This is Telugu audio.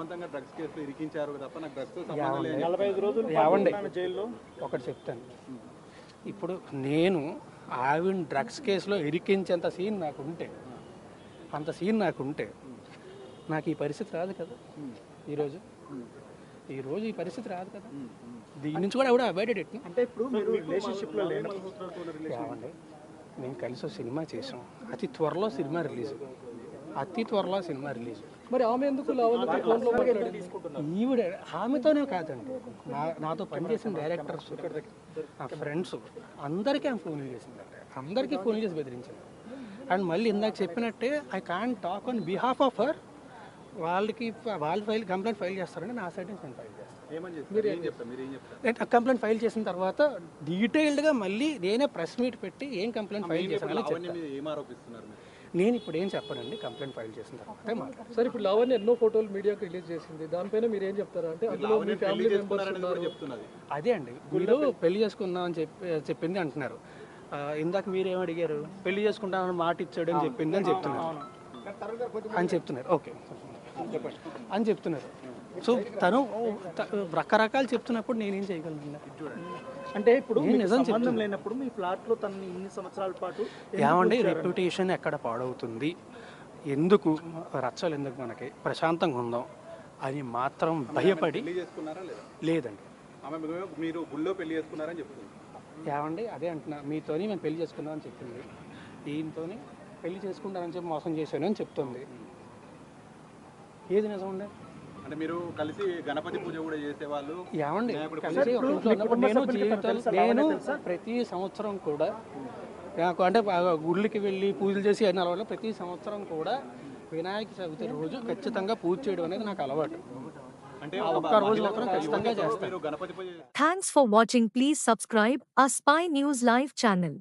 బలవంతంగా డ్రగ్స్ కేసులో ఇరికించారు తప్ప నాకు డ్రగ్స్తో సంబంధం లేదు. 45 రోజులు ఏమండి జైల్లో. ఒకటి చెప్తాను. ఇప్పుడు నేను ఆవిడ డ్రగ్స్ కేసులో ఇరికించేంత సీన్ నాకుంటే, అంత సీన్ నాకుంటే నాకు ఈ పరిస్థితి రాదు కదా. ఈరోజు ఈ పరిస్థితి రాదు కదా. దీని నుంచి కూడా ఎవడో అవాయిడెడ్ ఎట్. అంటే ఇప్పుడు మీరు రిలేషన్షిప్లో లేను. ఏమండి, మేము కలిసి ఒక సినిమా చేసాం. అతి త్వరలో సినిమా రిలీజ్. మరి ఆమె ఎందుకు ఈవిడ ఆమెతోనే కాదండి, నాతో పనిచేసిన డైరెక్టర్స్, నా ఫ్రెండ్స్ అందరికీ ఆమె ఫోన్లు చేసిందండి. అందరికీ ఫోన్ చేసి బెదిరించింది. అండ్ మళ్ళీ ఇందాక చెప్పినట్టే I can't talk on behalf of her. వాళ్ళు కంప్లైంట్ ఫైల్ చేస్తారండి, నా సైడ్ నుంచి నేను ఫైల్ చేస్తాను. కంప్లైంట్ ఫైల్ చేసిన తర్వాత డీటెయిల్డ్గా మళ్ళీ నేనే ప్రెస్ మీట్ పెట్టి ఏం కంప్లైంట్ ఫైల్ చేశాను. నేను ఇప్పుడు ఏం చెప్పనండి, కంప్లైంట్ ఫైల్ చేసిన తర్వాత మాట్లాడతాను. సార్ ఇప్పుడు లావణ్య ఎన్నో ఫోటోలు మీడియాకి రిలీజ్ చేసింది, దానిపైన మీరు ఏం చెప్తారా? అంటే అందులో మీ ఫ్యామిలీ మెంబర్స్ ఉన్నారు. అదే అండి, మీరు పెళ్లి చేసుకుందాం అని చెప్పింది అంటున్నారు. ఇందాక మీరేం అడిగారు? పెళ్లి చేసుకుంటామని మాట ఇచ్చాడు అని చెప్పింది అని చెప్తున్నారు. ఓకే అని చెప్తున్నారు. సో తను రకరకాలు చెప్తున్నప్పుడు నేనేం చేయగలను? అంటే ఇప్పుడు నిజం సంబంధం లేనప్పుడు మీ ఫ్లాట్లో తనని ఇన్ని సంవత్సరాల పాటు ఏమండి, రెప్యుటేషన్ ఎక్కడ పాడవుతుంది, ఎందుకు రచ్చలు, ఎందుకు మనకి ప్రశాంతంగా ఉందాం అని మాత్రం భయపడి లేదండి. మీరు గుళ్ళో పెళ్లి చేసుకున్నారని చెప్తుంది. ఏమండి, అదే అంటున్నా, మీతోని మేము పెళ్లి చేసుకుందాం అని చెప్పింది, దీంతోని పెళ్లి చేసుకుంటానని చెప్పి మోసం చేశాను అని చెప్తుంది. ఏది నిజం ఉండే? అంటే మీరు కలిసి గణపతి పూజ కూడా చేసేవాళ్ళు. ఏమండి, కలిసి ఒక ఇంట్లో ఉన్నప్పుడు నేను ప్రతి సంవత్సరం కూడా నాకు అంటే గుళ్ళకి వెళ్ళి పూజలు చేసి అయిన అలవాటు. ప్రతి సంవత్సరం కూడా వినాయక చవితి రోజు ఖచ్చితంగా పూజ చేయడం అనేది నాకు అలవాటు. అంటే ఒక్క రోజు మాత్రం ఖచ్చితంగా చేస్తాను. Thanks for watching. Please subscribe our Spy News Live channel.